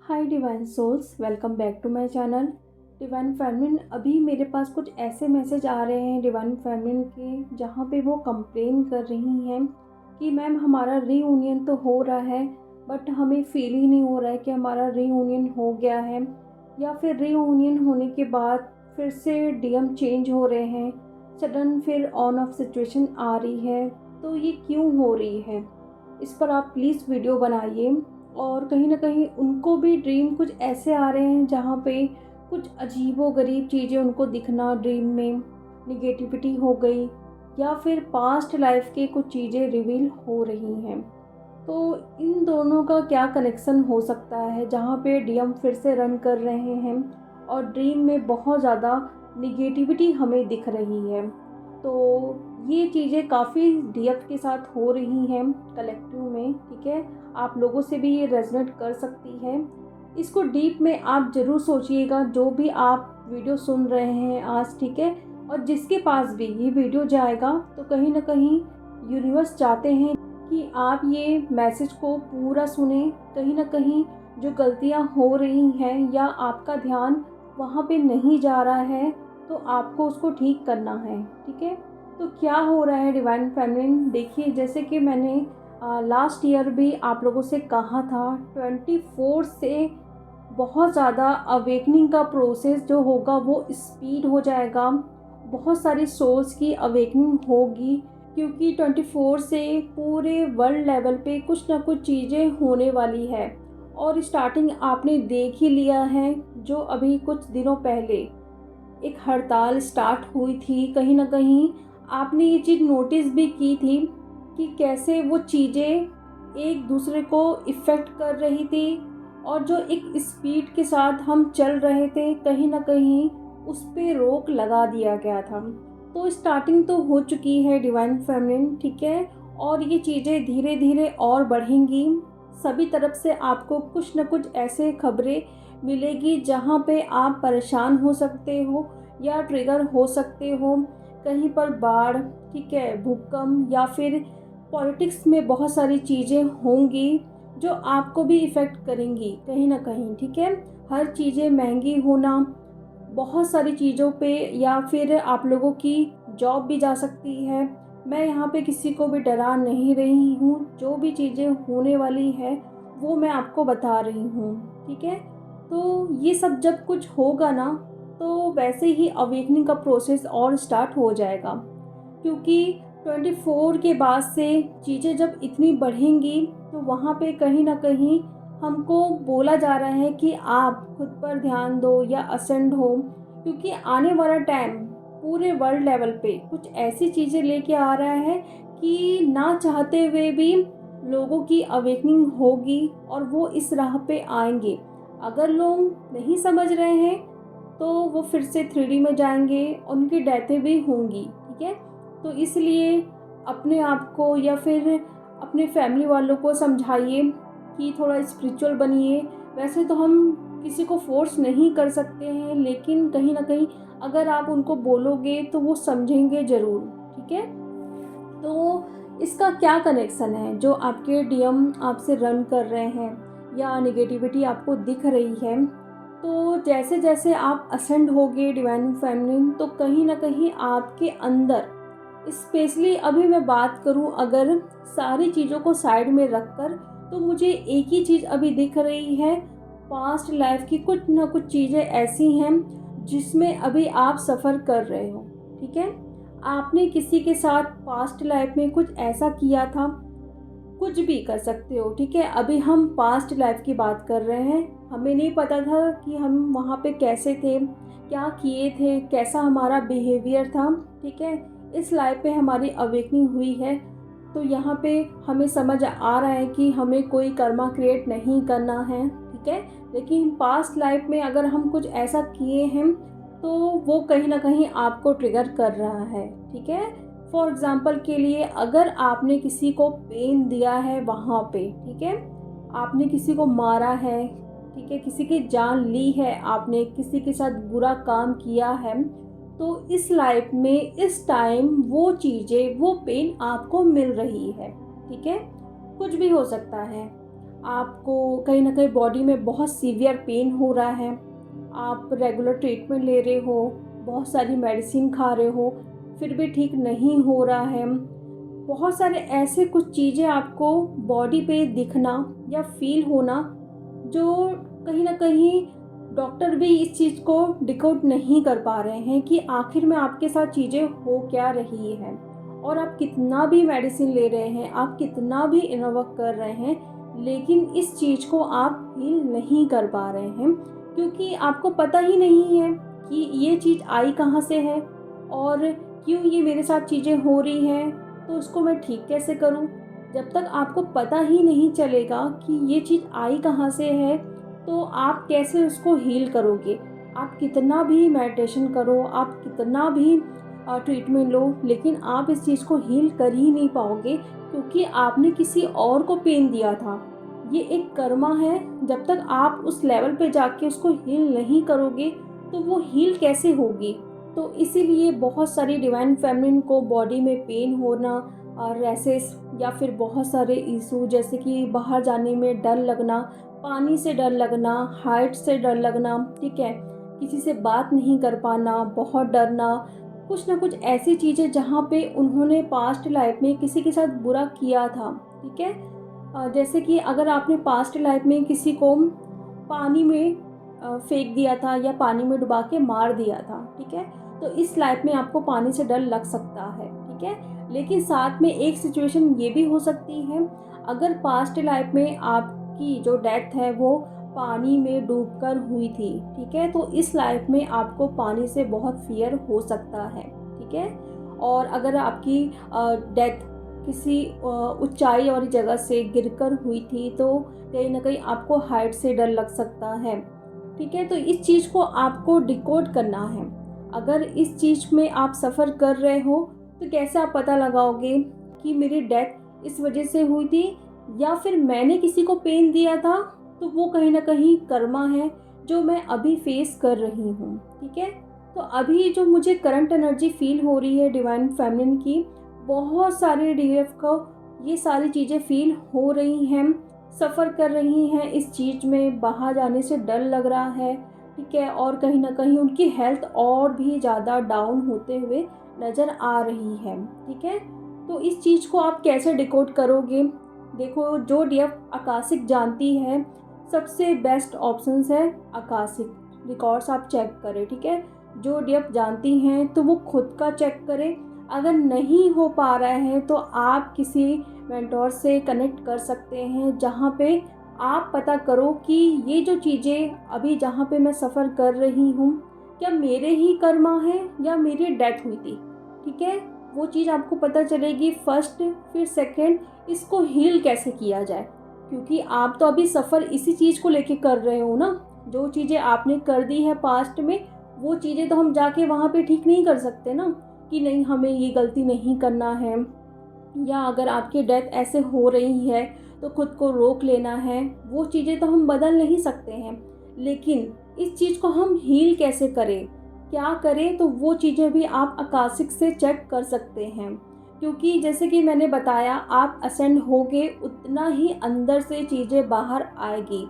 Hi divine souls, welcome back to my channel divine feminine. अभी मेरे पास कुछ ऐसे मैसेज आ रहे हैं डिवाइन फेमिनिन के, जहाँ पे वो कंप्लेन कर रही हैं कि मैम हमारा रीयूनियन तो हो रहा है बट हमें फील ही नहीं हो रहा है कि हमारा रीयूनियन हो गया है, या फिर रीयूनियन होने के बाद फिर से डीएम चेंज हो रहे हैं, सडन फिर ऑन ऑफ सिचुएशन आ रही है। तो ये क्यों हो रही है, इस पर आप प्लीज़ वीडियो बनाइए। और कहीं ना कहीं उनको भी ड्रीम कुछ ऐसे आ रहे हैं जहाँ पे कुछ अजीबोगरीब चीज़ें उनको दिखना, ड्रीम में निगेटिविटी हो गई या फिर पास्ट लाइफ के कुछ चीज़ें रिवील हो रही हैं। तो इन दोनों का क्या कनेक्शन हो सकता है, जहाँ पे डीएम फिर से रन कर रहे हैं और ड्रीम में बहुत ज़्यादा निगेटिविटी हमें दिख रही है। तो ये चीज़ें काफ़ी डीएफ के साथ हो रही हैं कलेक्टिव में, ठीक है। आप लोगों से भी ये रेजोनेट कर सकती है। इसको डीप में आप ज़रूर सोचिएगा, जो भी आप वीडियो सुन रहे हैं आज, ठीक है। और जिसके पास भी ये वीडियो जाएगा तो कहीं ना कहीं यूनिवर्स चाहते हैं कि आप ये मैसेज को पूरा सुने। कहीं ना कहीं जो गलतियां हो रही हैं या आपका ध्यान वहाँ पे नहीं जा रहा है, तो आपको उसको ठीक करना है, ठीक है। तो क्या हो रहा है डिवाइन फेमिनिन, देखिए, जैसे कि मैंने लास्ट ईयर भी आप लोगों से कहा था, 24 से बहुत ज़्यादा अवेकनिंग का प्रोसेस जो होगा वो स्पीड हो जाएगा। बहुत सारी सोल्स की अवेकनिंग होगी, क्योंकि 24 से पूरे वर्ल्ड लेवल पे कुछ ना कुछ चीज़ें होने वाली है। और स्टार्टिंग आपने देख ही लिया है, जो अभी कुछ दिनों पहले एक हड़ताल स्टार्ट हुई थी। कहीं ना कहीं आपने ये चीज़ नोटिस भी की थी कि कैसे वो चीज़ें एक दूसरे को इफ़ेक्ट कर रही थी, और जो एक स्पीड के साथ हम चल रहे थे, कहीं ना कहीं उस पे रोक लगा दिया गया था। तो स्टार्टिंग तो हो चुकी है डिवाइन फेमिनिन, ठीक है। और ये चीज़ें धीरे धीरे और बढ़ेंगी। सभी तरफ से आपको कुछ न कुछ ऐसे खबरें मिलेगी जहाँ पे आप परेशान हो सकते हो या ट्रिगर हो सकते हो। कहीं पर बाढ़, ठीक है, भूकंप, या फिर पॉलिटिक्स में बहुत सारी चीज़ें होंगी जो आपको भी इफ़ेक्ट करेंगी कहीं ना कहीं, ठीक है। हर चीज़ें महंगी होना, बहुत सारी चीज़ों पे, या फिर आप लोगों की जॉब भी जा सकती है। मैं यहाँ पे किसी को भी डरा नहीं रही हूँ, जो भी चीज़ें होने वाली है वो मैं आपको बता रही हूँ, ठीक है। तो ये सब जब कुछ होगा ना, तो वैसे ही अवेकनिंग का प्रोसेस और स्टार्ट हो जाएगा, क्योंकि 24 के बाद से चीज़ें जब इतनी बढ़ेंगी तो वहाँ पे कहीं ना कहीं हमको बोला जा रहा है कि आप खुद पर ध्यान दो या असेंड हो, क्योंकि आने वाला टाइम पूरे वर्ल्ड लेवल पे कुछ ऐसी चीज़ें लेके आ रहा है कि ना चाहते हुए भी लोगों की अवेकनिंग होगी और वो इस राह पे आएंगे। अगर लोग नहीं समझ रहे हैं तो वो फिर से 3D में जाएंगे, उनकी डेथें भी होंगी, ठीक है। तो इसलिए अपने आप को या फिर अपने फैमिली वालों को समझाइए कि थोड़ा स्पिरिचुअल बनिए। वैसे तो हम किसी को फोर्स नहीं कर सकते हैं, लेकिन कहीं ना कहीं अगर आप उनको बोलोगे तो वो समझेंगे ज़रूर, ठीक है। तो इसका क्या कनेक्शन है, जो आपके डीएम आपसे रन कर रहे हैं या निगेटिविटी आपको दिख रही है। तो जैसे जैसे आप असेंड होगे डिवाइन फेमिनिन, तो कहीं ना कहीं आपके अंदर, स्पेशली अभी मैं बात करूं अगर सारी चीज़ों को साइड में रखकर, तो मुझे एक ही चीज़ अभी दिख रही है। पास्ट लाइफ की कुछ ना कुछ चीज़ें ऐसी हैं जिसमें अभी आप सफ़र कर रहे हो, ठीक है। आपने किसी के साथ पास्ट लाइफ में कुछ ऐसा किया था, कुछ भी कर सकते हो, ठीक है। अभी हम पास्ट लाइफ की बात कर रहे हैं, हमें नहीं पता था कि हम वहाँ पे कैसे थे, क्या किए थे, कैसा हमारा बिहेवियर था, ठीक है। इस लाइफ पे हमारी अवेकनिंग हुई है, तो यहाँ पे हमें समझ आ रहा है कि हमें कोई कर्मा क्रिएट नहीं करना है, ठीक है। लेकिन पास्ट लाइफ में अगर हम कुछ ऐसा किए हैं तो वो कहीं ना कहीं आपको ट्रिगर कर रहा है, ठीक है। फॉर एग्ज़ाम्पल के लिए, अगर आपने किसी को पेन दिया है वहाँ पे, ठीक है, आपने किसी को मारा है, ठीक है, किसी की जान ली है, आपने किसी के साथ बुरा काम किया है, तो इस लाइफ में इस टाइम वो चीज़ें, वो पेन आपको मिल रही है, ठीक है। कुछ भी हो सकता है। आपको कहीं न कहीं बॉडी में बहुत सीवियर पेन हो रहा है, आप रेगुलर ट्रीटमेंट ले रहे हो, बहुत सारी मेडिसिन खा रहे हो, फिर भी ठीक नहीं हो रहा है। बहुत सारे ऐसे कुछ चीज़ें आपको बॉडी पे दिखना या फ़ील होना, जो कहीं न कहीं डॉक्टर भी इस चीज़ को डिकोड नहीं कर पा रहे हैं कि आखिर में आपके साथ चीज़ें हो क्या रही हैं। और आप कितना भी मेडिसिन ले रहे हैं, आप कितना भी इनर वर्क कर रहे हैं, लेकिन इस चीज़ को आप हील नहीं कर पा रहे हैं, क्योंकि आपको पता ही नहीं है कि ये चीज़ आई कहाँ से है और क्यों ये मेरे साथ चीज़ें हो रही हैं, तो उसको मैं ठीक कैसे करूँ? जब तक आपको पता ही नहीं चलेगा कि ये चीज़ आई कहाँ से है, तो आप कैसे उसको हील करोगे? आप कितना भी मेडिटेशन करो, आप कितना भी ट्रीटमेंट लो, लेकिन आप इस चीज़ को हील कर ही नहीं पाओगे, क्योंकि आपने किसी और को पेन दिया था। ये एक कर्मा है, जब तक आप उस लेवल पे जाके उसको हील नहीं करोगे, तो वो हील कैसे होगी? तो इसीलिए बहुत सारी डिवाइन फेमिनिन को बॉडी में पेन होना, रैशेस या फिर बहुत सारे इशू, जैसे कि बाहर जाने में डर लगना, पानी से डर लगना, हाइट से डर लगना, ठीक है? किसी से बात नहीं कर पाना, बहुत डरना, कुछ ना कुछ ऐसी चीज़ें जहाँ पे उन्होंने पास्ट लाइफ में किसी के साथ बुरा किया था, ठीक है? जैसे कि अगर आपने पास्ट लाइफ में किसी को पानी में फेंक दिया था या पानी में डुबा के मार दिया था, ठीक है? तो इस लाइफ में आपको पानी से डर लग सकता है, ठीक है? लेकिन साथ में एक सिचुएशन ये भी हो सकती है, अगर पास्ट लाइफ में आपकी जो डेथ है वो पानी में डूबकर हुई थी, ठीक है? तो इस लाइफ में आपको पानी से बहुत फ़ियर हो सकता है, ठीक है? और अगर आपकी डेथ किसी ऊँचाई वाली जगह से गिरकर हुई थी, तो कहीं न कहीं आपको हाइट से डर लग सकता है, ठीक है? तो इस चीज़ को आपको डिकोड करना है। अगर इस चीज़ में आप सफ़र कर रहे हो, तो कैसे आप पता लगाओगे कि मेरी डेथ इस वजह से हुई थी या फिर मैंने किसी को पेन दिया था, तो वो कहीं न कहीं कर्मा है जो मैं अभी फेस कर रही हूँ, ठीक है? तो अभी जो मुझे करंट एनर्जी फ़ील हो रही है डिवाइन फेमिनिन की, बहुत सारे डीएफ को ये सारी चीज़ें फ़ील हो रही हैं, सफ़र कर रही हैं इस चीज़ में, बाहर जाने से डर लग रहा है, ठीक है? और कहीं न कहीं उनकी हेल्थ और भी ज़्यादा डाउन होते हुए नज़र आ रही है, ठीक है? तो इस चीज़ को आप कैसे डिकोड करोगे? देखो, जो डीएफ आकाशिक जानती है, सबसे बेस्ट ऑप्शंस है आकाशिक रिकॉर्ड्स, आप चेक करें, ठीक है? जो डीएफ जानती हैं तो वो खुद का चेक करें, अगर नहीं हो पा रहा है तो आप किसी मेंटोर से कनेक्ट कर सकते हैं, जहाँ पे आप पता करो कि ये जो चीज़ें अभी जहाँ पे मैं सफ़र कर रही हूँ, क्या मेरे ही कर्मा है या मेरी डेथ हुई थी, ठीक है? वो चीज़ आपको पता चलेगी फर्स्ट, फिर सेकंड इसको हील कैसे किया जाए, क्योंकि आप तो अभी सफ़र इसी चीज़ को लेके कर रहे हो ना। जो चीज़ें आपने कर दी है पास्ट में, वो चीज़ें तो हम जाके वहाँ पे ठीक नहीं कर सकते ना, कि नहीं हमें ये गलती नहीं करना है, या अगर आपकी डेथ ऐसे हो रही है तो खुद को रोक लेना है, वो चीज़ें तो हम बदल नहीं सकते हैं। लेकिन इस चीज़ को हम हील कैसे करें, क्या करें, तो वो चीज़ें भी आप आकाशिक से चेक कर सकते हैं, क्योंकि जैसे कि मैंने बताया, आप असेंड होगे उतना ही अंदर से चीज़ें बाहर आएगी।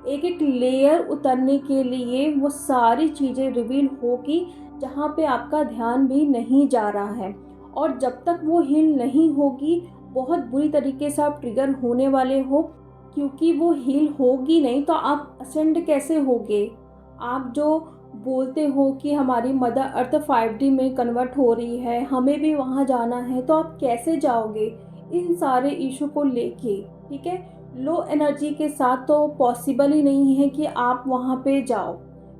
एक एक लेयर उतरने के लिए वो सारी चीज़ें रिवील होगी, जहाँ पे आपका ध्यान भी नहीं जा रहा है। और जब तक वो हील नहीं होगी, बहुत बुरी तरीके से आप ट्रिगर होने वाले हो, क्योंकि वो हील होगी नहीं तो आप असेंड कैसे होगे? आप जो बोलते हो कि हमारी मदर अर्थ 5D में कन्वर्ट हो रही है, हमें भी वहाँ जाना है, तो आप कैसे जाओगे इन सारे इशू को लेके, ठीक है? लो एनर्जी के साथ तो पॉसिबल ही नहीं है कि आप वहाँ पे जाओ,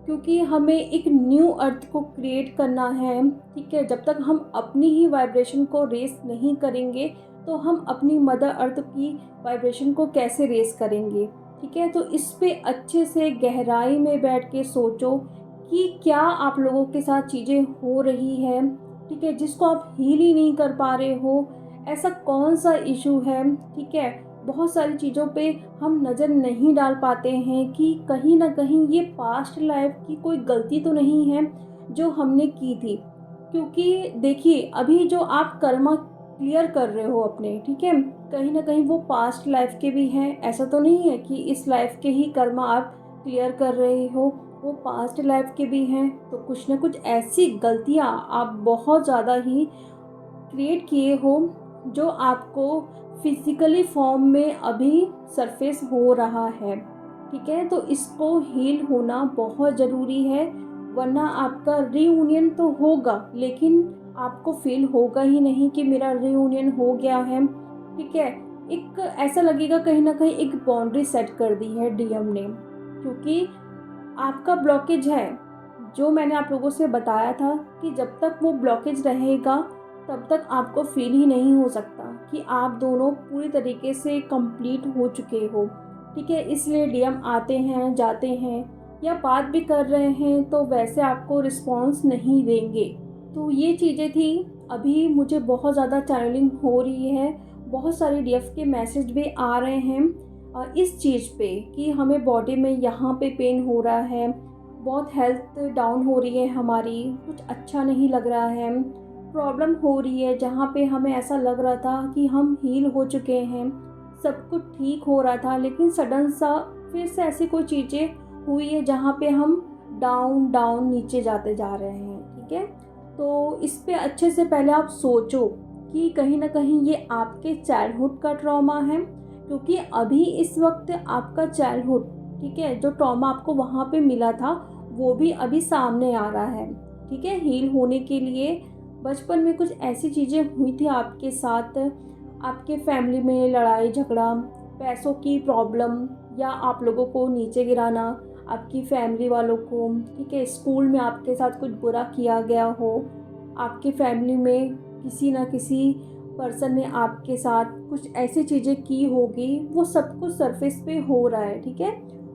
क्योंकि हमें एक न्यू अर्थ को क्रिएट करना है, ठीक है? जब तक हम अपनी ही वाइब्रेशन को रेस नहीं करेंगे, तो हम अपनी मदर अर्थ की वाइब्रेशन को कैसे रेस करेंगे, ठीक है? तो इस पे अच्छे से गहराई में बैठ के सोचो कि क्या आप लोगों के साथ चीज़ें हो रही है, ठीक है? जिसको आप हील ही नहीं कर पा रहे हो, ऐसा कौन सा इशू है, ठीक है? बहुत सारी चीज़ों पे हम नज़र नहीं डाल पाते हैं कि कहीं न कहीं ये पास्ट लाइफ की कोई गलती तो नहीं है जो हमने की थी। क्योंकि देखिए, अभी जो आप कर्मा क्लियर कर रहे हो अपने, ठीक है? कहीं ना कहीं वो पास्ट लाइफ के भी हैं। ऐसा तो नहीं है कि इस लाइफ के ही कर्मा आप क्लियर कर रहे हो, वो पास्ट लाइफ के भी हैं। तो कुछ ना कुछ ऐसी गलतियाँ आप बहुत ज़्यादा ही क्रिएट किए हो जो आपको फिजिकली फॉर्म में अभी सरफेस हो रहा है। ठीक है, तो इसको हील होना बहुत ज़रूरी है, वरना आपका रीयूनियन तो होगा लेकिन आपको फील होगा ही नहीं कि मेरा रीयूनियन हो गया है। ठीक है, एक ऐसा लगेगा कहीं ना कहीं एक बाउंड्री सेट कर दी है डीएम ने, क्योंकि आपका ब्लॉकेज है जो मैंने आप लोगों से बताया था कि जब तक वो ब्लॉकेज रहेगा तब तक आपको फील ही नहीं हो सकता कि आप दोनों पूरी तरीके से कंप्लीट हो चुके हो। ठीक है, इसलिए डीएम आते हैं जाते हैं या बात भी कर रहे हैं तो वैसे आपको रिस्पॉन्स नहीं देंगे। तो ये चीज़ें थी। अभी मुझे बहुत ज़्यादा चैनलिंग हो रही है, बहुत सारे डीएफ के मैसेज भी आ रहे हैं इस चीज़ पे कि हमें बॉडी में यहाँ पे पेन हो रहा है, बहुत हेल्थ डाउन हो रही है हमारी, कुछ अच्छा नहीं लग रहा है, प्रॉब्लम हो रही है जहाँ पे हमें ऐसा लग रहा था कि हम हील हो चुके हैं, सब कुछ ठीक हो रहा था, लेकिन सडन सा फिर से ऐसी कोई चीज़ें हुई है जहाँ पे हम डाउन डाउन नीचे जाते जा रहे हैं। ठीक है, तो इस पे अच्छे से पहले आप सोचो कि कहीं ना कहीं ये आपके चाइल्डहुड का ट्रॉमा है, क्योंकि अभी इस वक्त आपका चाइल्डहुड, ठीक है, जो ट्रॉमा आपको वहाँ पे मिला था वो भी अभी सामने आ रहा है। ठीक है, हील होने के लिए बचपन में कुछ ऐसी चीज़ें हुई थी आपके साथ, आपके फैमिली में लड़ाई झगड़ा, पैसों की प्रॉब्लम, या आप लोगों को नीचे गिराना, आपकी फैमिली वालों को। ठीक है, स्कूल में आपके साथ कुछ बुरा किया गया हो, आपकी फैमिली में किसी ना किसी पर्सन ने आपके साथ कुछ ऐसी चीज़ें की होगी, वो सब कुछ सरफेस पे हो रहा है। ठीक है,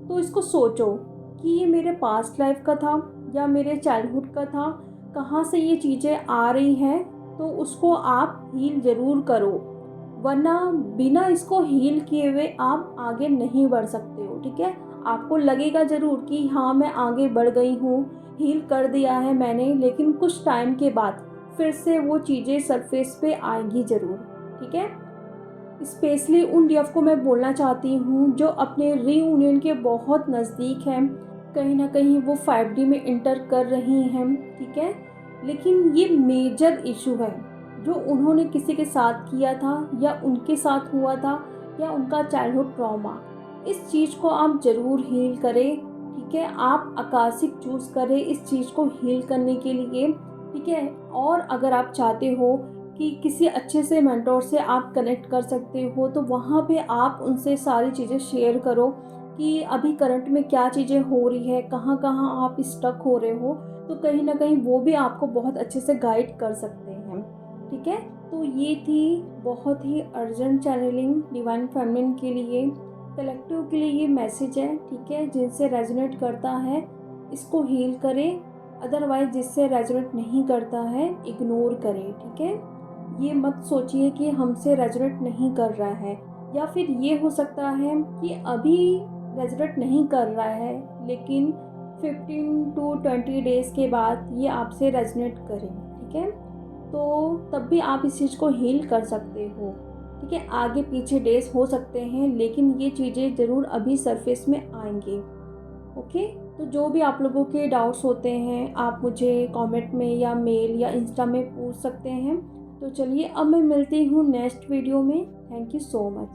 तो इसको सोचो कि ये मेरे पास्ट लाइफ का था या मेरे चाइल्डहुड का था, कहाँ से ये चीज़ें आ रही हैं, तो उसको आप हील ज़रूर करो, वरना बिना इसको हील किए हुए आप आगे नहीं बढ़ सकते हो। ठीक है, आपको लगेगा ज़रूर कि हाँ मैं आगे बढ़ गई हूँ, हील कर दिया है मैंने, लेकिन कुछ टाइम के बाद फिर से वो चीज़ें सरफेस पे आएंगी ज़रूर। ठीक है, स्पेशली उन डीएफ को मैं बोलना चाहती हूँ जो अपने रीयूनियन के बहुत नज़दीक हैं, कहीं ना कहीं वो 5D में इंटर कर रही हैं। ठीक है, लेकिन ये मेजर इशू है जो उन्होंने किसी के साथ किया था या उनके साथ हुआ था या उनका चाइल्डहुड ट्रॉमा, इस चीज़ को आप ज़रूर हील करें। ठीक है, आप आकाशिक चूज़ करें इस चीज़ को हील करने के लिए। ठीक है, और अगर आप चाहते हो कि किसी अच्छे से मेंटोर से आप कनेक्ट कर सकते हो तो वहाँ पे आप उनसे सारी चीज़ें शेयर करो कि अभी करंट में क्या चीज़ें हो रही है, कहाँ कहाँ आप स्टक हो रहे हो, तो कहीं ना कहीं वो भी आपको बहुत अच्छे से गाइड कर सकते हैं। ठीक है, तो ये थी बहुत ही अर्जेंट चैनलिंग डिवाइन फेमिनिन के लिए, कलेक्टिव के लिए ये मैसेज है। ठीक है, जिनसे रेजोनेट करता है इसको हील करें, अदरवाइज जिससे रेजोनेट नहीं करता है इग्नोर करें। ठीक है, ये मत सोचिए कि हमसे रेजोनेट नहीं कर रहा है, या फिर ये हो सकता है कि अभी रेजोनेट नहीं कर रहा है लेकिन 15 to 20 डेज़ के बाद ये आपसे रेजोनेट करें। ठीक है, तो तब भी आप इस चीज़ को हील कर सकते हो। ठीक है, आगे पीछे डेज हो सकते हैं लेकिन ये चीज़ें ज़रूर अभी सरफेस में आएंगे। ओके, तो जो भी आप लोगों के डाउट्स होते हैं आप मुझे कमेंट में या मेल या इंस्टा में पूछ सकते हैं। तो चलिए अब मैं मिलती हूँ नेक्स्ट वीडियो में। Thank you so much.